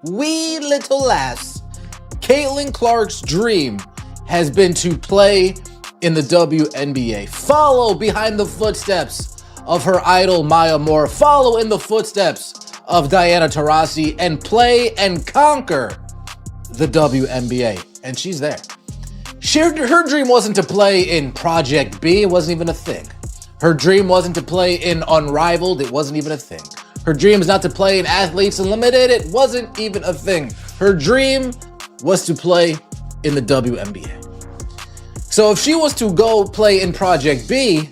wee little lass, Caitlin Clark's dream has been to play in the WNBA. Follow behind the footsteps of her idol Maya Moore. Follow in the footsteps of Diana Taurasi and play and conquer the WNBA. And she's there. Her dream wasn't to play in Project B. It wasn't even a thing. Her dream wasn't to play in Unrivaled. It wasn't even a thing. Her dream is not to play in Athletes Unlimited. It wasn't even a thing. Her dream was to play in the WNBA. So if she was to go play in Project B,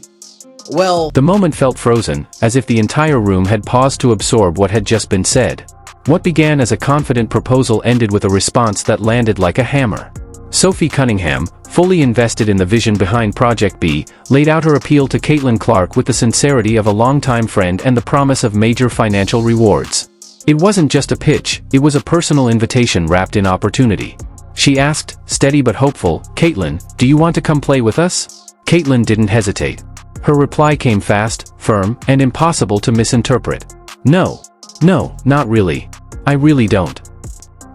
well... The moment felt frozen, as if the entire room had paused to absorb what had just been said. What began as a confident proposal ended with a response that landed like a hammer. Sophie Cunningham, fully invested in the vision behind Project B, laid out her appeal to Caitlin Clark with the sincerity of a longtime friend and the promise of major financial rewards. It wasn't just a pitch, it was a personal invitation wrapped in opportunity. She asked, steady but hopeful, "Caitlin, do you want to come play with us?" Caitlin didn't hesitate. Her reply came fast, firm, and impossible to misinterpret. No, not really. I really don't."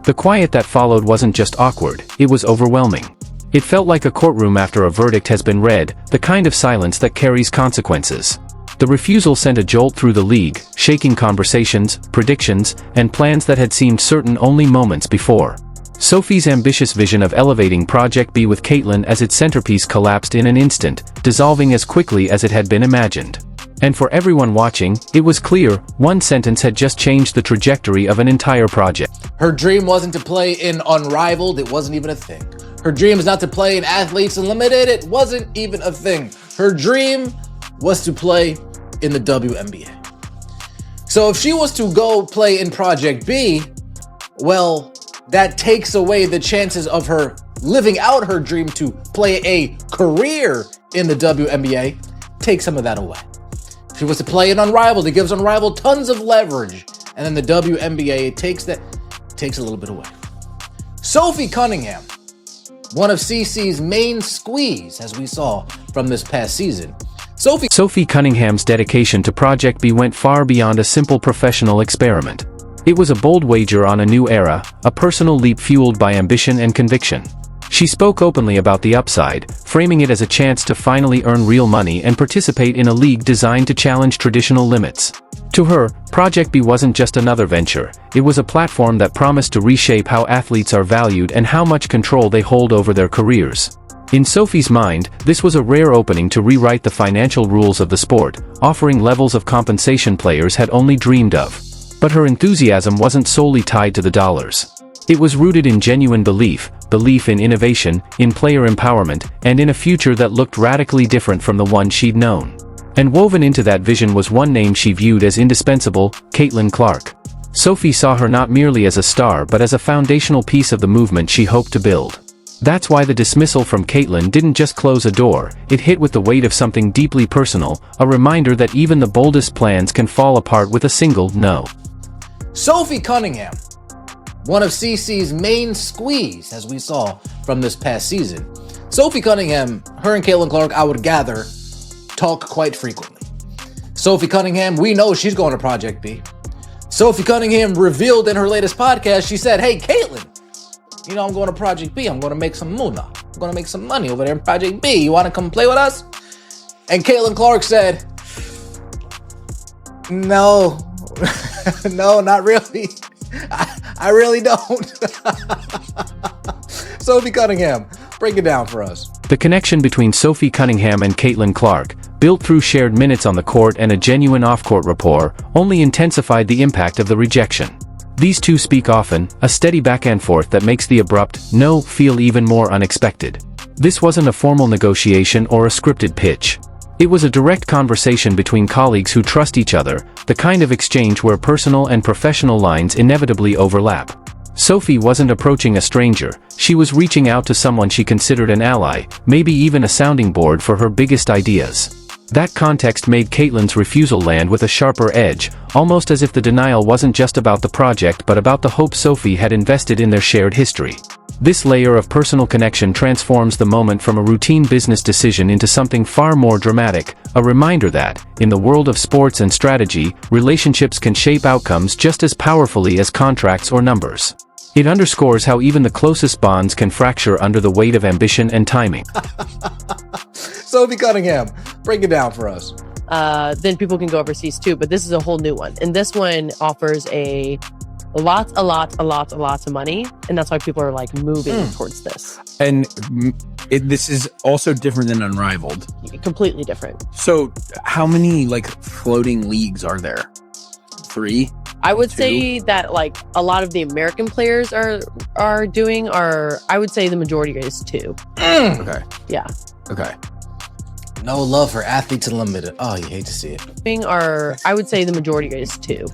The quiet that followed wasn't just awkward, it was overwhelming. It felt like a courtroom after a verdict has been read, the kind of silence that carries consequences. The refusal sent a jolt through the league, shaking conversations, predictions, and plans that had seemed certain only moments before. Sophie's ambitious vision of elevating Project B with Caitlin as its centerpiece collapsed in an instant, dissolving as quickly as it had been imagined. And for everyone watching, it was clear, one sentence had just changed the trajectory of an entire project. Her dream wasn't to play in Unrivaled. It wasn't even a thing. Her dream is not to play in Athletes Unlimited. It wasn't even a thing. Her dream was to play in the WNBA. So if she was to go play in Project B, well, that takes away the chances of her living out her dream to play a career in the WNBA. Take some of that away. If she was to play in Unrivaled, it gives Unrivaled tons of leverage. And then the WNBA, it takes a little bit away. Sophie Cunningham, one of CC's main squeeze, as we saw from this past season. Sophie Cunningham's dedication to Project B went far beyond a simple professional experiment. It was a bold wager on a new era, a personal leap fueled by ambition and conviction. She spoke openly about the upside, framing it as a chance to finally earn real money and participate in a league designed to challenge traditional limits. To her, Project B wasn't just another venture, it was a platform that promised to reshape how athletes are valued and how much control they hold over their careers. In Sophie's mind, this was a rare opening to rewrite the financial rules of the sport, offering levels of compensation players had only dreamed of. But her enthusiasm wasn't solely tied to the dollars. It was rooted in genuine belief in innovation, in player empowerment, and in a future that looked radically different from the one she'd known. And woven into that vision was one name she viewed as indispensable, Caitlin Clark. Sophie saw her not merely as a star but as a foundational piece of the movement she hoped to build. That's why the dismissal from Caitlin didn't just close a door, it hit with the weight of something deeply personal, a reminder that even the boldest plans can fall apart with a single no. Sophie Cunningham, one of CC's main squeeze, as we saw from this past season. Sophie Cunningham, her and Caitlin Clark, I would gather, talk quite frequently. Sophie Cunningham, we know she's going to Project B. Sophie Cunningham revealed in her latest podcast, she said, "Hey, Caitlin, you know I'm going to Project B. I'm going to make some moolah. I'm going to make some money over there in Project B. You want to come play with us?" And Caitlin Clark said, "No, no, not really. I really don't." Sophie Cunningham, break it down for us. The connection between Sophie Cunningham and Caitlin Clark, built through shared minutes on the court and a genuine off-court rapport, only intensified the impact of the rejection. These two speak often, a steady back and forth that makes the abrupt no feel even more unexpected. This wasn't a formal negotiation or a scripted pitch. It was a direct conversation between colleagues who trust each other, the kind of exchange where personal and professional lines inevitably overlap. Sophie wasn't approaching a stranger, she was reaching out to someone she considered an ally, maybe even a sounding board for her biggest ideas. That context made Caitlin's refusal land with a sharper edge, almost as if the denial wasn't just about the project but about the hope Sophie had invested in their shared history. This layer of personal connection transforms the moment from a routine business decision into something far more dramatic, a reminder that, in the world of sports and strategy, relationships can shape outcomes just as powerfully as contracts or numbers. It underscores how even the closest bonds can fracture under the weight of ambition and timing. Sophie Cunningham, break it down for us. Then people can go overseas too, but this is a whole new one. And this one offers a lot of money, and that's why people are like moving towards this. And this is also different than Unrivaled. Completely different. So how many like floating leagues are there? 3? I would say that like a lot of the American players are doing, or I would say the majority is 2. Okay. Yeah. Okay. No love for athletes unlimited. Oh, you hate to see it. I would say the majority is 2.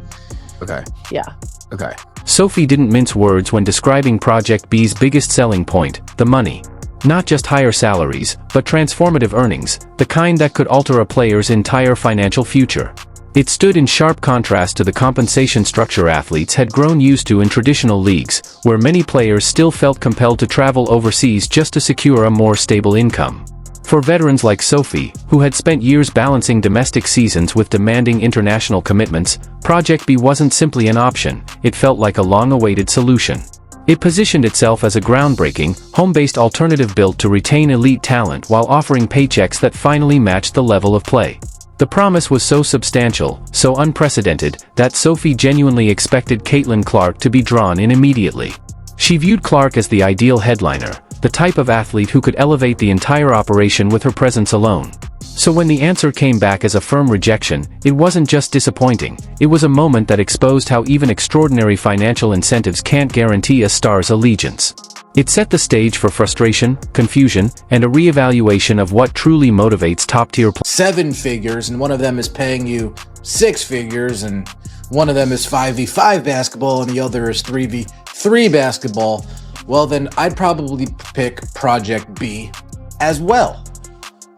Okay. Yeah. Okay. Sophie didn't mince words when describing Project B's biggest selling point, the money. Not just higher salaries, but transformative earnings, the kind that could alter a player's entire financial future. It stood in sharp contrast to the compensation structure athletes had grown used to in traditional leagues, where many players still felt compelled to travel overseas just to secure a more stable income. For veterans like Sophie, who had spent years balancing domestic seasons with demanding international commitments, Project B wasn't simply an option, it felt like a long-awaited solution. It positioned itself as a groundbreaking, home-based alternative built to retain elite talent while offering paychecks that finally matched the level of play. The promise was so substantial, so unprecedented, that Sophie genuinely expected Caitlin Clark to be drawn in immediately. She viewed Clark as the ideal headliner, the type of athlete who could elevate the entire operation with her presence alone. So when the answer came back as a firm rejection, it wasn't just disappointing, it was a moment that exposed how even extraordinary financial incentives can't guarantee a star's allegiance. It set the stage for frustration, confusion, and a reevaluation of what truly motivates top-tier players. 7 figures, and one of them is paying you 6 figures, and one of them is 5v5 basketball, and the other is 3v3 basketball. Well, then I'd probably pick Project B as well.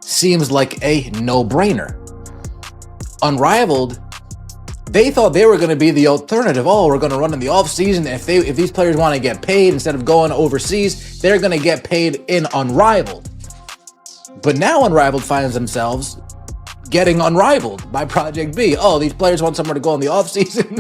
Seems like a no-brainer. Unrivaled, they thought they were going to be the alternative. Oh, we're going to run in the off-season. If these players want to get paid instead of going overseas, they're going to get paid in Unrivaled. But now Unrivaled finds themselves getting unrivaled by Project B. Oh, these players want somewhere to go in the off-season.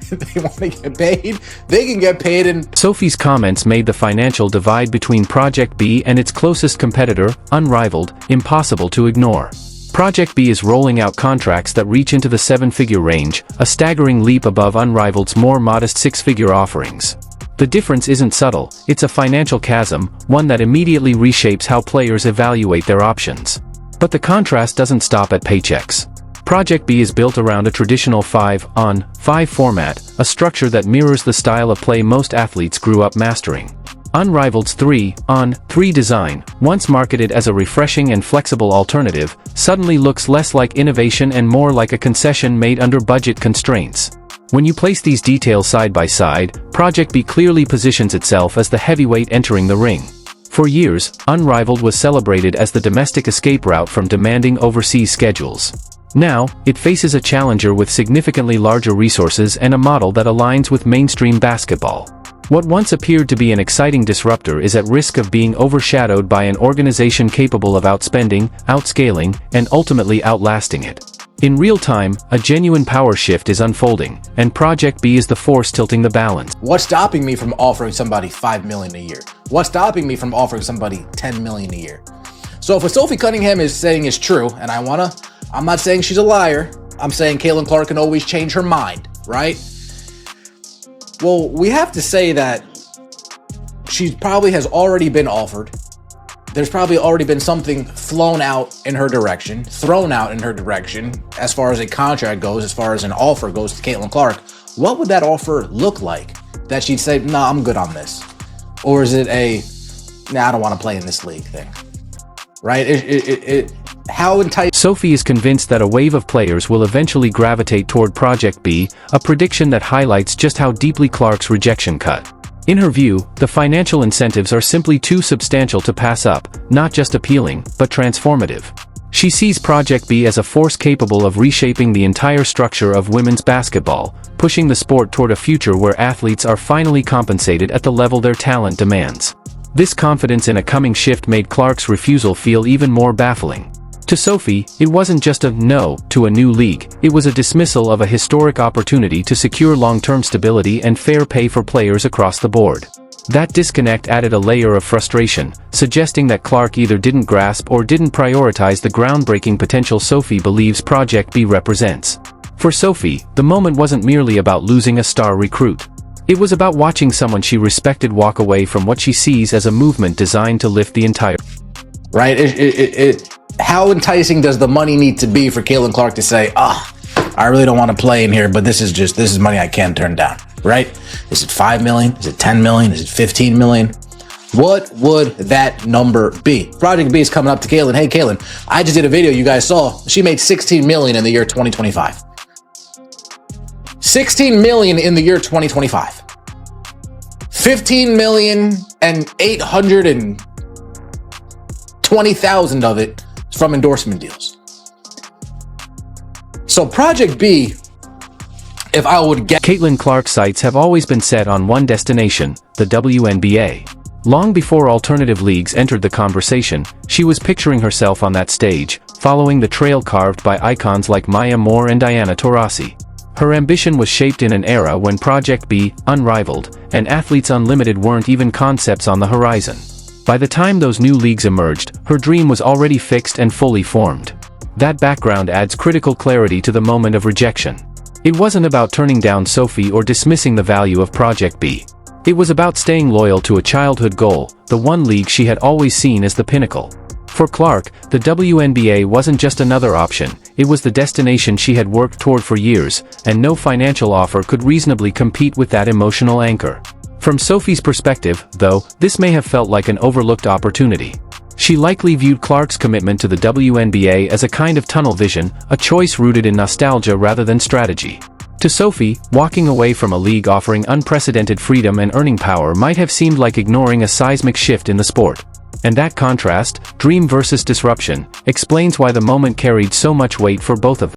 They want to get paid. They can get paid in... Sophie's comments made the financial divide between Project B and its closest competitor, Unrivaled, impossible to ignore. Project B is rolling out contracts that reach into the 7-figure range, a staggering leap above Unrivaled's more modest 6-figure offerings. The difference isn't subtle, it's a financial chasm, one that immediately reshapes how players evaluate their options. But the contrast doesn't stop at paychecks. Project B is built around a traditional 5-on-5 format, a structure that mirrors the style of play most athletes grew up mastering. Unrivaled's 3-on-3 design, once marketed as a refreshing and flexible alternative, suddenly looks less like innovation and more like a concession made under budget constraints. When you place these details side by side, Project B clearly positions itself as the heavyweight entering the ring. For years, Unrivaled was celebrated as the domestic escape route from demanding overseas schedules. Now, it faces a challenger with significantly larger resources and a model that aligns with mainstream basketball. What once appeared to be an exciting disruptor is at risk of being overshadowed by an organization capable of outspending, outscaling, and ultimately outlasting it. In real time, a genuine power shift is unfolding, and Project B is the force tilting the balance. What's stopping me from offering somebody $5 million a year? What's stopping me from offering somebody $10 million a year? So if what Sophie Cunningham is saying is true, and I'm not saying she's a liar, I'm saying Caitlin Clark can always change her mind, right? Well, we have to say that she probably has already been offered. There's probably already been something thrown out in her direction, as far as a contract goes, as far as an offer goes to Caitlin Clark. What would that offer look like? That she'd say, nah, I'm good on this. Or is it I don't want to play in this league thing, right? How enticing. Sophie is convinced that a wave of players will eventually gravitate toward Project B, a prediction that highlights just how deeply Clark's rejection cut. In her view, the financial incentives are simply too substantial to pass up, not just appealing, but transformative. She sees Project B as a force capable of reshaping the entire structure of women's basketball, pushing the sport toward a future where athletes are finally compensated at the level their talent demands. This confidence in a coming shift made Clark's refusal feel even more baffling. To Sophie, it wasn't just a no to a new league, it was a dismissal of a historic opportunity to secure long-term stability and fair pay for players across the board. That disconnect added a layer of frustration, suggesting that Clark either didn't grasp or didn't prioritize the groundbreaking potential Sophie believes Project B represents. For Sophie, the moment wasn't merely about losing a star recruit. It was about watching someone she respected walk away from what she sees as a movement designed to lift the entire... Right? How enticing does the money need to be for Caitlin Clark to say, I really don't want to play in here, but this is money I can't turn down, right? Is it 5 million? Is it 10 million? Is it 15 million? What would that number be? Project B is coming up to Caitlin. Hey, Caitlin, I just did a video you guys saw. She made 16 million in the year 2025. 16 million in the year 2025. 15 million and 820,000 of it from endorsement deals. So Project B, if I would get... Caitlin Clark's sights have always been set on one destination, the WNBA. Long before alternative leagues entered the conversation, she was picturing herself on that stage, following the trail carved by icons like Maya Moore and Diana Taurasi. Her ambition was shaped in an era when Project B, unrivaled, and Athletes Unlimited weren't even concepts on the horizon. By the time those new leagues emerged, her dream was already fixed and fully formed. That background adds critical clarity to the moment of rejection. It wasn't about turning down Sophie or dismissing the value of Project B. It was about staying loyal to a childhood goal, the one league she had always seen as the pinnacle. For Clark, the WNBA wasn't just another option, it was the destination she had worked toward for years, and no financial offer could reasonably compete with that emotional anchor. From Sophie's perspective, though, this may have felt like an overlooked opportunity. She likely viewed Clark's commitment to the WNBA as a kind of tunnel vision, a choice rooted in nostalgia rather than strategy. To Sophie, walking away from a league offering unprecedented freedom and earning power might have seemed like ignoring a seismic shift in the sport. And that contrast, dream versus disruption, explains why the moment carried so much weight for both of them.